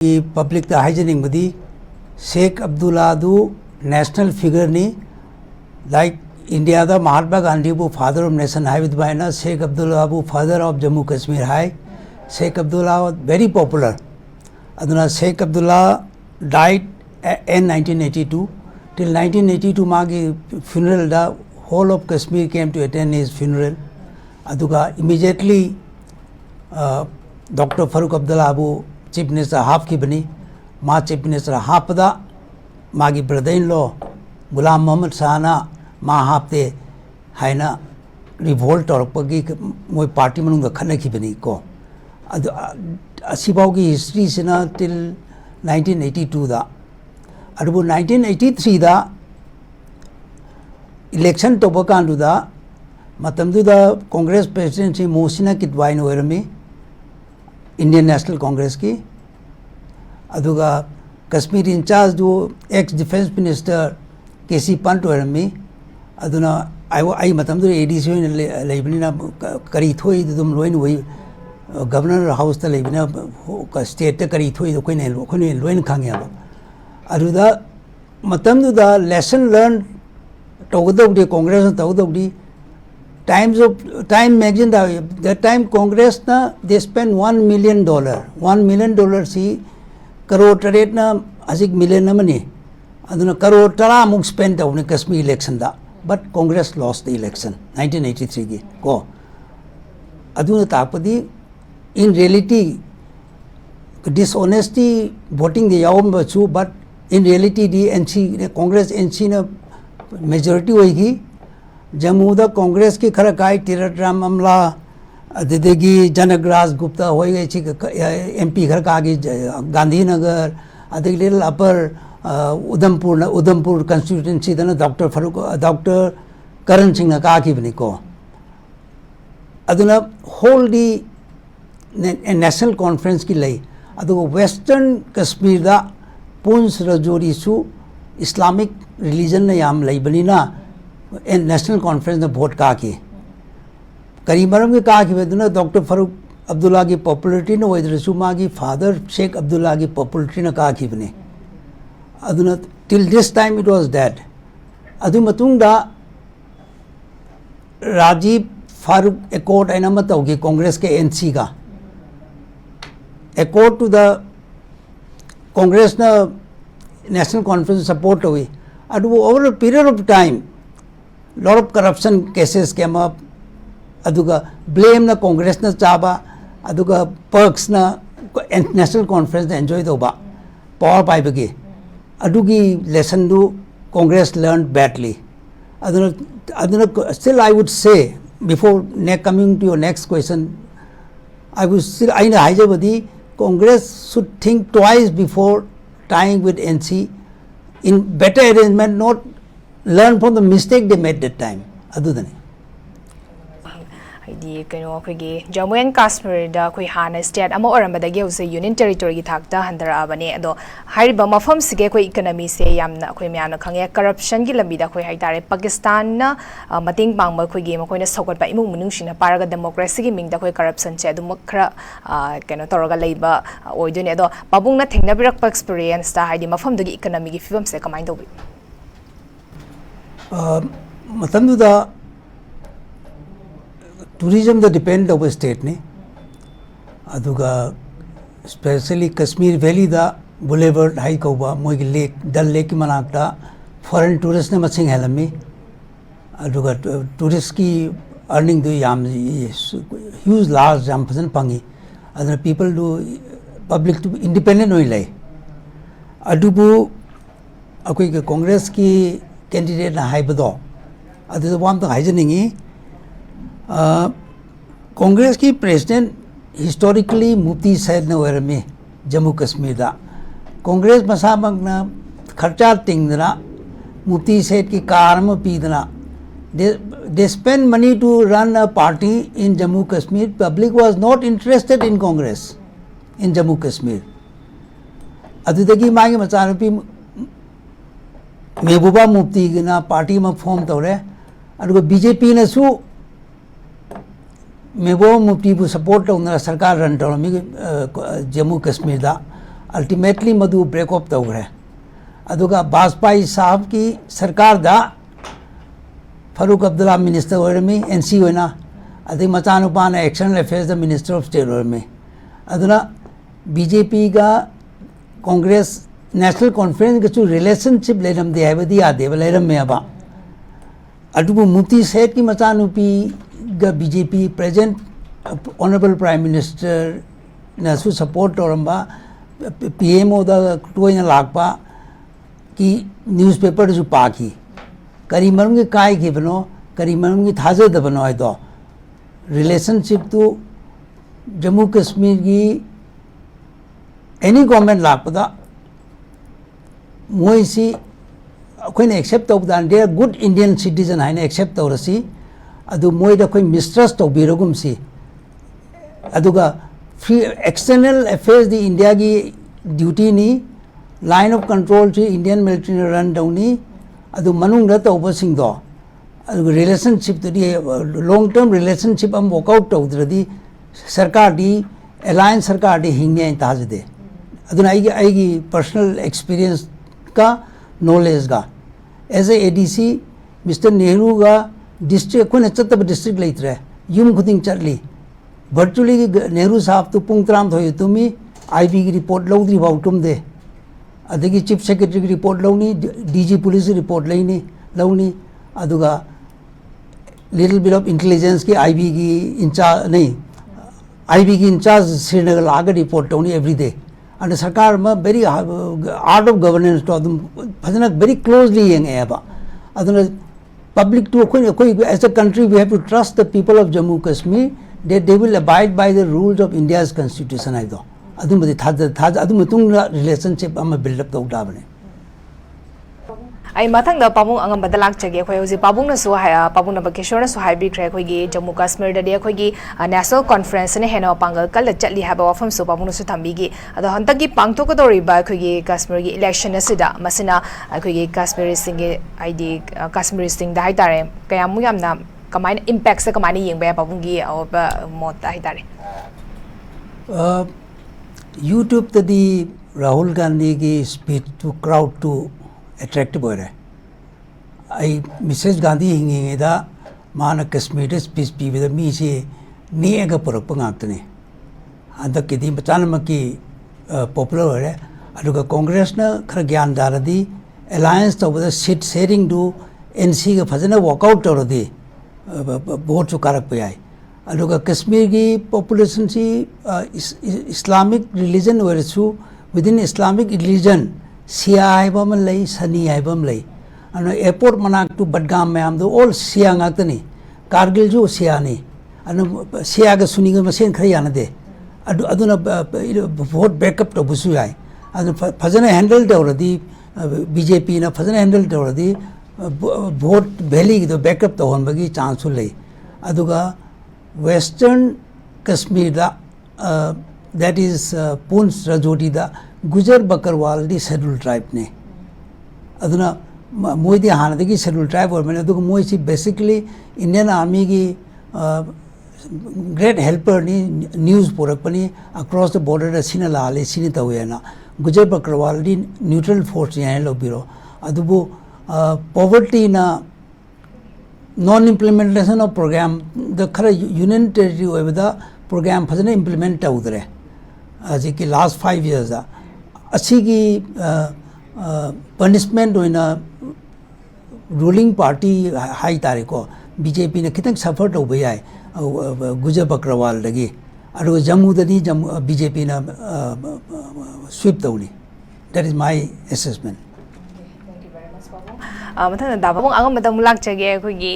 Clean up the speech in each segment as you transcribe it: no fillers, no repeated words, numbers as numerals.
Public द हाइजनिंग बदी शेख अब्दुल्लादु नेशनल फिगर नी लाइक इंडिया दा महात्मा गांधी बु फादर ऑफ नेशन हाई विद बायना शेख अब्दुल्ला बु फादर ऑफ जम्मू कश्मीर हाई शेख अब्दुल्ला वेरी पॉपुलर अदुना Sheikh Abdullah died in 1982 till 1982 मागी funeral दा whole of Kashmir came to attend his funeral aduga immediately Dr. Farooq Abdullah Abu Chief Minister half की बनी माँ Chief Minister half दा मागी brother-in-law गुलाम मोहम्मद शाहना माँ half ते है ना revolt और पगी मोई पार्टी में उनका खन्ने की बनी को असीबाव की history से ना till 1982 दा अरबो 1983 दा election तो बकांडू दा मतंदू दा कांग्रेस प्रेसिडेंट से मोहसिना किदवाई नोरमी इंडियन नेशनल कांग्रेस की अदुगा कश्मीर इंचार्ज जो एक्स डिफेंस मिनिस्टर केसी पंत होरमी अदुना आई मतम एडीसी लेबनिना करी थोई दुम लोइन वही गवर्नर हाउस लेबना स्टेट करी थोई कोई लोइन खांगे अदुदा मतम लेसन लर्न तौगदौदी कांग्रेस तौगदौदी Times magazine that time Congress na they spent $1 million $1 million si crore rate na asik million na mani aduna crore tara muk spent on Kashmir election da but Congress lost the election 1983 ki ko aduna tapadi in reality dishonesty voting the yawm bachu but in reality the NC Congress NC na majority hoigi Jammu दा कांग्रेस की खरकाई तिरटराम अमला अदगी जनकराज गुप्ता हो गई थी MP खरका की Gandhinagar अदगी little अपर Udhampur constituency दना doctor Karan Singh का की बनी को अदुना होल दी नेशनल कॉन्फ्रेंस की लई अदुगो वेस्टर्न कश्मीर दा पुंछ रजौरी सु इस्लामिक रिलीजन ने याम लई बनीना नेशनल कॉन्फ्रेंस ने वोट कहा कि करीमरम के कहा कि वेदना डॉक्टर फारूक अब्दुल्ला की पॉपुलरिटी ने वही रसूमा की फादर शेख अब्दुल्ला की पॉपुलरिटी ने कहा कि बने अदुना till this time it was dead अदु मतुंगदा राजीव फारूक एकॉर्ड एना मत होगी कांग्रेस के एनसी का एकॉर्ड टू द कांग्रेस ने नेशनल कॉन्फ्रेंस सपोर्ट हुई अदु over a period of time lot of corruption cases came up aduga blame na congress na chaba aduga perks na national conference na enjoy doba power pai bagi adugi lesson do congress learned badly aduna still I would say before coming to your next question I would still I know congress should think twice before tying with NC in better arrangement not learn from the mistake they made that time adudane di kano khigi Jammu and Kashmir da khoi hana state ama orambadagi use union territory gi thakta handara abane ado hariba mafam sige khoi economy se yamna khoi myana khange corruption gi lambi da khoi haitare Pakistan na mating pangma khoi gi makoi na sokat ba imung munung sina paraga democracy gi mingda khoi corruption che adu makra kano toroga leiba oidune ado babung na thengna birak experience ta haidi mafam dagi economy gi fibam se kamai dobi मतलब दा tourism दा depend over state ने अदुगा specially Kashmir valley दा boulevard high कौबा मोगी lake डल lake की मनाकता foreign tourist ने मसिंग हेलमी अदुगा tourist की earning दो याम ह्यूज लार्ज याम फजन पंगी अदुना पीपल डू पब्लिक टू इंडिपेंडेंट होई ले अदुबु अकोई कांग्रेस की कैंडिडेट ना हाइबदो अदुदा वाम तो हाइजनिंगी कांग्रेस की प्रेसिडेंट हिस्टोरिकली मुफ्ती सैयद ने वरमी जम्मू कश्मीर दा कांग्रेस मसामगना खर्चा तिंगना मुफ्ती सैयद की कार में पीदना they spend money to run a party in Jammu Kashmir public was not interested in Congress in Jammu Kashmir adudagi magi machanupi Mehbooba Mufti ना पार्टी में फॉर्म तौरे अदुगा बीजेपी ने सु महबूबा मुफ्ती बु सपोर्ट तौना सरकार रन तौरमी जम्मू कश्मीर दा अल्टीमेटली मधु ब्रेक अप तौरे अदुगा वाजपेयी साहब की सरकार दा फारूक अब्दुल्ला मिनिस्टर होरमी एनसी होना अदि मचानुपान external affairs the minister of state होरमी अदुना बीजेपी का कांग्रेस नेशनल कॉन्फ्रेंस गचु रिलेशनशिप लेरम दे हैबदी आदे लेरम में अबा अदुबु मुफ्ती सेठ की मचानुपी गा BJP present honourable prime minister नसु सपोर्ट तौरंबा पीएमओ दा टोयना लाकपा की न्यूज़पेपर जो पाकी करी मरम के काय की बनो करी मरम की थाजे द बनो है तो रिलेशनशिप तो जम्मू कश्मीर की एनी गवर्नमेंट लापदा मोइसी अखोइन एक्सेप्ट तौदान दे गुड इंडियन सिटीजन हाइने एक्सेप्ट तौरसी अदु मोइदा कोई मिस्ट्रस्ट तौबिरगुम सी अदुगा फ्री एक्सटर्नल अफेयर्स दी इंडिया की duty knee line of control ची इंडियन मिलिट्री ने रन दौनी अदु मनुंग तौबसिंग दो अदु रिलेशनशिप दी लॉन्ग टर्म रिलेशनशिप हम वर्कआउट तौद्रदी सरकार दी अलायंस सरकार दी हिंगे ताजदे अदुना आईगी पर्सनल एक्सपीरियंस का नॉलेज का as a ADC mister Nehru का डिस्ट्रिक्ट कोने चतब डिस्ट्रिक्ट लेतरे यूम खुदिंग चटली वर्चुअली नेहरू साहब तो पुंग तराम थोय तुमी आईबी की रिपोर्ट लौद्री भाव तुम दे अदगी चीफ सेक्रेटरी की रिपोर्ट लौनी डीजी पुलिस की रिपोर्ट लौनी अदुगा लिटिल बिट ऑफ इंटेलिजेंस की आईबी की इंचार्ज नहीं आईबी की इंचार्ज श्रीनगर आगे रिपोर्ट लौनी एवरी डे and सरकार में very art of governance तो अदम फजना very closely येंगे अब अदुना public to कोई as a country we have to trust the people of Jammu Kashmir that they will abide by the rules of India's constitution आई दो अदुम बदे था अदुम तुंग relationship हम build up तो उड़ा बने आई मथंग द पाबुंग अंगम बदलाक चगे खोय होजि पाबुंग न सो हाय पाबुंग न बकेश्वर न सो हाय बिख्रे खोयगी जम्मू कश्मीर दे खोयगी नेशनल कॉन्फ्रेंस ने हेनो पांगल कल चटली हाबा वफम सो पाबुंग न सो थंबीगी अद हंतकी पांगथो को दोरी बा खोयगी कश्मीर की इलेक्शन असिदा मसिना खोयगी कश्मीरी सिंग आईडी कश्मीरी सिंग दा हाइतारे कयामु यामना कमाइन इंपैक्ट से कमाइन यंग बा पाबुंग की अब मोत हाइतारे यूट्यूब तदी राहुल गांधी की speech to crowd to attractive हो रहा है आई मिसेस गांधी हिंगेदा माना कश्मीर स्पीच पीबदा मी से नेगा पुरक पंगातने अंदर के दी बचानम की पॉपुलर हो रहा है अदुगा कांग्रेस न खर ज्ञान दारदी अलायंस तौबदा सीट शेयरिंग दु एनसी का फजना वर्कआउट तौरदी वोट चु कारक पे आए अदुगा कश्मीर की पॉपुलेशन सी इस्लामिक रिलीजन वरसु विदिन इस्लामिक रिलीजन सिया आइबम लई सनी आइबम लई अनो एयरपोर्ट मनाक टू बडगाम में हम दो ऑल सिया ngakतनी कारगिल जो सिया नहीं अनो सिया का सुनी का मशीन खरी आने दे अदुना वोट बैकअप तो बुसु आए अदु फजने हैंडल तौरदी बीजेपी ना फजने हैंडल तौरदी वोट वैली तो बैकअप तो होन बगी चांस लई अदुगा वेस्टर्न कश्मीर दा दैट इज पुंछ रजौरी दा गुजर बकरवाल दी शेड्यूल ट्राइब ने अदुना मोदी हानदगी शेड्यूल ट्राइब और मैंने अदुगा मोई सी बेसिकली इंडियन आर्मी की ग्रेट हेल्पर नी न्यूज़ पुरक पनी अक्रॉस द बॉर्डर सीना लाले सीने तवे ना गुजर बकरवाल दी न्यूट्रल फोर्स यहाँ लो बिरो अदुबो पॉवर्टी ना नॉन इम्प्लीमेंटेशन ऑफ प्रोग्राम द खरा यूनियन टेरिटरी ओबदा प्रोग्राम फजने इम्प्लीमेंट तौदरे आज की लास्ट 5 years अच्छी की पनिशमेंट होना रूलिंग पार्टी हाई तारीख को बीजेपी ने कितने सफर तो भैया गुजर बकरवाल लगी और जम्मू दनी जम्मू बीजेपी ने स्वीप तौली दैट इज माय असेसमेंट मथन दाबों आगम मदम लाग चगे खुगी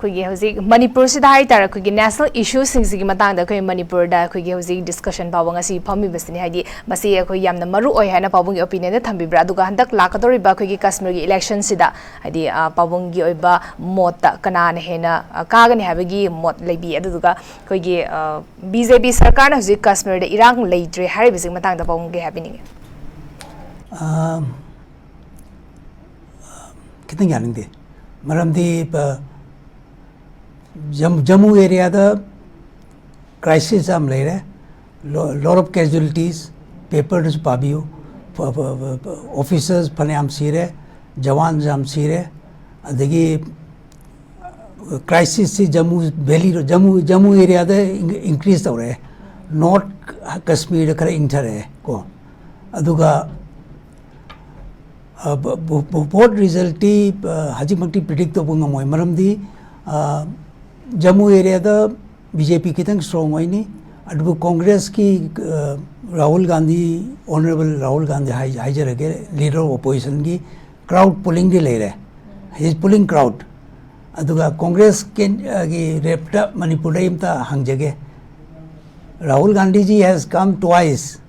खुगी हौजी मणिपुर से दाई तार खुगी नेशनल इश्यू सिंग सिगी मतंग दा खुगी मणिपुर दा खुगी हौजी डिस्कशन पाबों असि फमी बसनी हाइदी मसी खुगी यामना मरु ओय हाना पाबों की ओपिनियन दा थंबिब्रा दुगा हंदक लाकदोरि बा खुगी कश्मीर की इलेक्शन सिदा हाइदी पाबों की ओइबा मोत कना ने हेना कागने हाबगी मोत लेबी अदुगा खुगी बीजेपी सरकार ने हौजी कश्मीर दा इरांग लेद्रे हारि बिसिंग मतंग दा पाबों के हैपनिंग कितने जानेंगे मरमदी जम्मू एरिया दा क्राइसिस हम ले रहे lot of casualties paper is pabiyo, officers panayam sire, jawans jam sire, adagi crisis si Jammu Valley, Jammu area the increase tawre, not Kashmir kare inter ko, aduga vote result ti hajimakti predict to bunga moy maramdi Jammu area the BJP kitang strong hoini adu Congress ki Rahul Gandhi honorable Rahul Gandhi haijarage leader of opposition ki crowd pulling di le rahe, he is pulling crowd aduga Congress ki repta Manipur imta hangjage. Rahul Gandhi ji has come twice,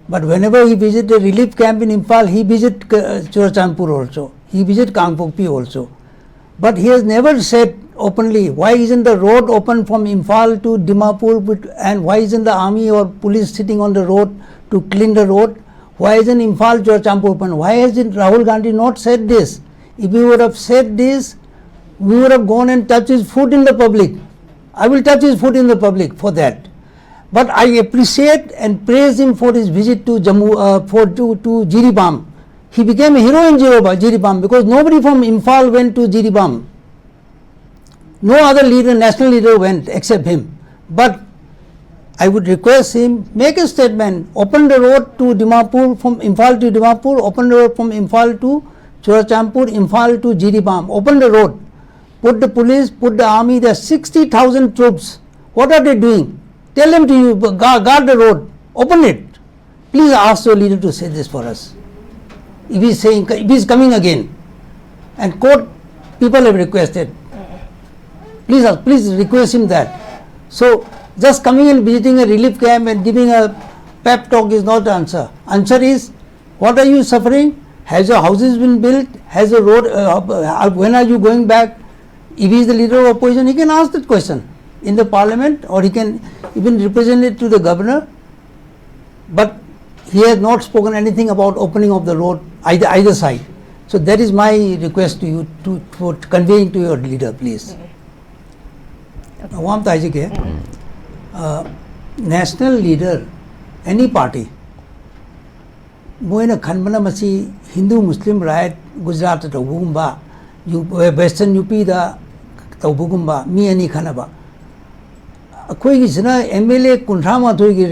but whenever he visit a relief camp in Imphal, he visit 𝗬𝗏𝗡𝗏 also, he visit Kangpokpi also, but he has never said openly why isn't the road open from Imphal to Dimapur, and why isn't the army or police sitting on the road to clean the road, why isn't Imphal 𝗬𝗏𝗡𝗏 open, why hasn't Rahul Gandhi not said this? If he would have said this, we would have gone and touched his foot in the public. I will touch his foot in the public for that. But I appreciate and praise him for his visit to Jammu, to 𝗔𝗏𝗡𝗏. He became a hero in 𝗔𝗏𝗡 because nobody from Imphal went to 𝗔𝗏𝗡. No other leader, national leader went except him. But I would request him, make a statement, open the road to Dimapur, from Imphal to Dimapur, open the road from Imphal to 𝗬𝗏𝗡𝗏, Imphal to 𝗔𝗏𝗡, open the road, put the police, put the army, there are 60,000 troops. What are they doing? Tell them to guard the road, open it. Please ask your leader to say this for us. If he is saying, if he is coming again, and court people have requested, please request him that. So just coming and visiting a relief camp and giving a pep talk is not the answer. Answer is, what are you suffering? Has your houses been built? Has the road, when are you going back? If he is the leader of opposition, he can ask that question in the parliament, or he can even represent it to the governor. But he has not spoken anything about opening of the road either side. So that is my request to you, for conveying to your leader, please. National leader, any party, moina khanbana masi Hindu Muslim riot Gujarat tawbugumba, Western UP da tawbugumba, mi ani khanaba. कोई Kisna MLA कुंठामा तो कि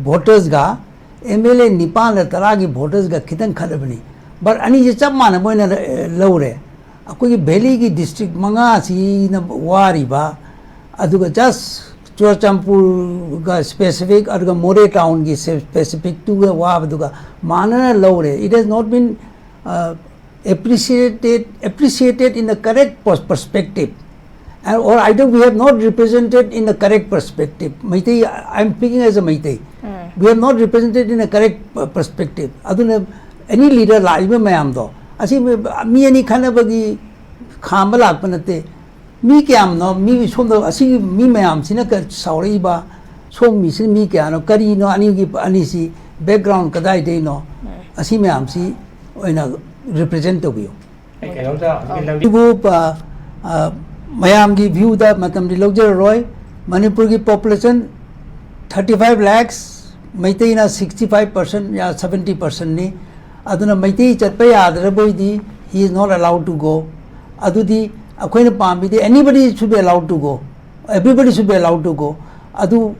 voters का MLA निपान तरह की voters का कितन खराब नहीं, but अनि ये सब माने बोले ना लव रहे, कोई बेली की district मंगा सी न वारी बा, अदुगा just 𝗬𝗏𝗡𝗏 का specific अदुगा मोरे town की specific टू का वाह अदुगा माने ना लव रहे, it has not been appreciated in the correct perspective. Or either we have not represented in the correct perspective. Maitai, I am speaking as a Maitai. We have not represented in a correct perspective. Aduna any leader la iba mayam do. Asi mi ani khana bagi khambala panate. Mi kyam no mi som do asi mi mayam sina ka sauri ba som mi sin mi kya no kari no ani gi ani si background kadai de no asi mayam si oina represent to biyo. Mayam ki view da matam di logjar roy Manipur ki population 35 lakhs, Maitai na 65% ya 70% ni. Aduna Maitai chatpai adraboy di, he is not allowed to go. Adu di akoy na pambi di, anybody should be allowed to go. Everybody should be allowed to go. Adu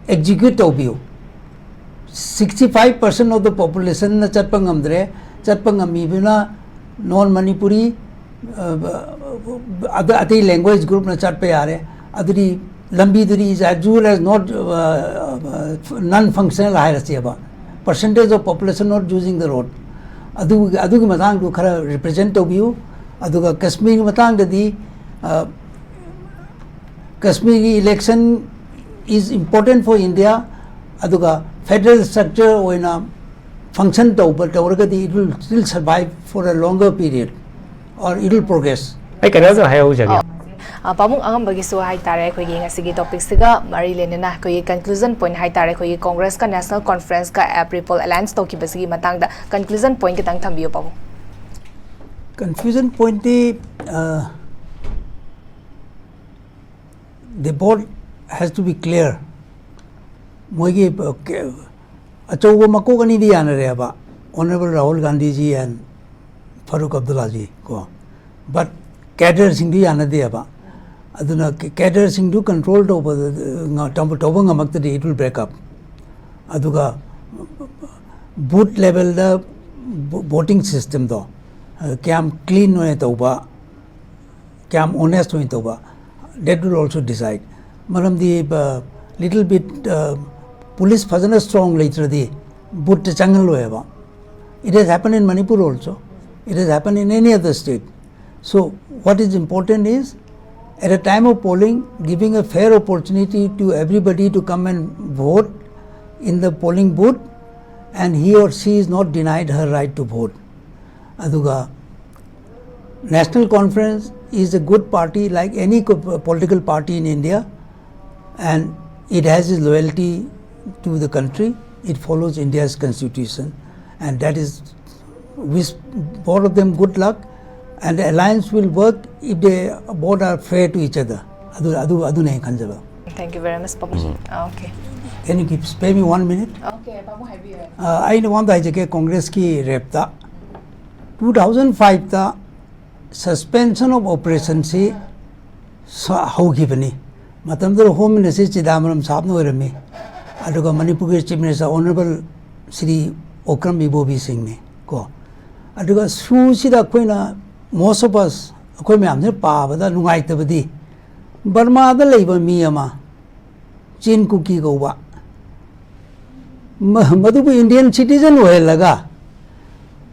execute obio. 65% of the population na chatpangamdre, chatpangami bina non-Manipuri other language group na chat pe aa rahe, aduri lambi duri is as well as not non-functional aa percentage of population not using the road. Adu ki matang du khara represent to biu, adu ka Kashmir matang di Kashmiri election is important for India. Adu ka federal structure oina function to but it will still survive for a longer period, or it will progress. I can also have Pamung angam bagi so hai tare ko gi ngasi gi topic siga mari lenena ko conclusion point hai tare ko Congress ka National Conference ka People Alliance to ki basi matang da conclusion point kitang thambiyo Pamung. Confusion point the board has to be clear. Moigi achouba makokani di yanareba Honorable Rahul Gandhi ji and Farooq Abdullah ji ko, but cadre singdu yanadeba aduna cadre singdu controlled over the it will break up aduga booth level the voting system do kyam clean hoye tauba kyam honest hoye tauba that will also decide maram the little bit police fazana strong later the booth changal hoyeba. It has happened in Manipur also. It has happened in any other state. So what is important is at a time of polling, giving a fair opportunity to everybody to come and vote in the polling booth, and he or she is not denied her right to vote. Aduga National Conference is a good party like any political party in India, and it has its loyalty to the country. It follows India's constitution, and that is, wish both of them good luck, and the alliance will work if they both are fair to each other. Thank you very much, Papu. Okay. Can you spare me 1 minute? Okay, Papu, have you? I want to say Congress ki repta 2005 ta suspension of operation se how giveni matam the home minister Chidambaram sahab no rami aduga Manipur chief minister Honorable Shri Okram Bibobi Singh ne ko aduga su sida koina most of us koi me amne pa bada nungai tabadi Burma da leiba mi ama Chin cookie go ba madubu Indian citizen hoye laga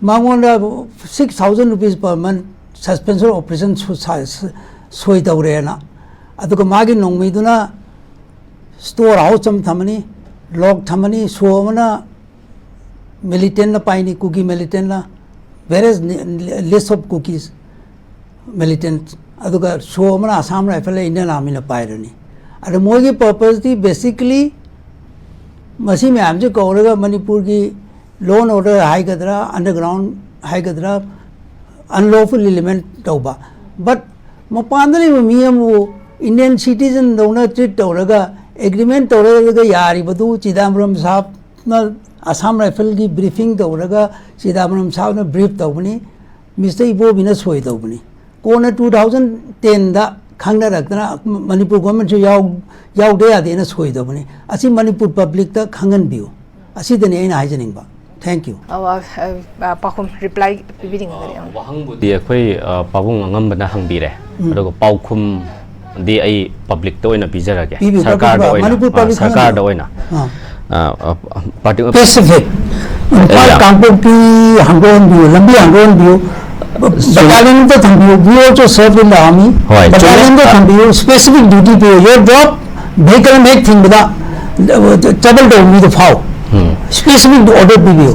mangonda 6,000 rupees per month suspension operation soi daure na aduga magi nongmi duna store house am thamani log thamani so mana militant na paini cookie militant na various list of cookies militant aduga so mana Assam rifle Indian army na pairani adu mogi purpose di basically masi me amje kauraga Manipur ki law and order high gadra underground high gadra unlawful element tauba but mapandali miyam wo Indian citizen dona treat tauraga agreement tauraga yari badu Chidambaram sahab na Assam rifle ki briefing tauraga Chidambaram sahab na brief taubani Mr. Ibo bina soi taubani kona 2010 da khangna rakna Manipur government se yaw de ade na soi taubani asi Manipur public ta khangan biu asi dane aina haijaning ba. Thank you. Pakum reply bidding. Wahang budi akoi pabung angam bana hang bire. Aduga paukum di ai public to ina pizza ke. Sarkar do ina. Sarkar do ina. Specific. Kampung pi hangron biu, lambi hangron biu. Battalion to thambiu. We also serve in the army. Battalion to thambiu. Specific duty pe. Your job vehicle make thing bada trouble to me the foul. Specific order biu.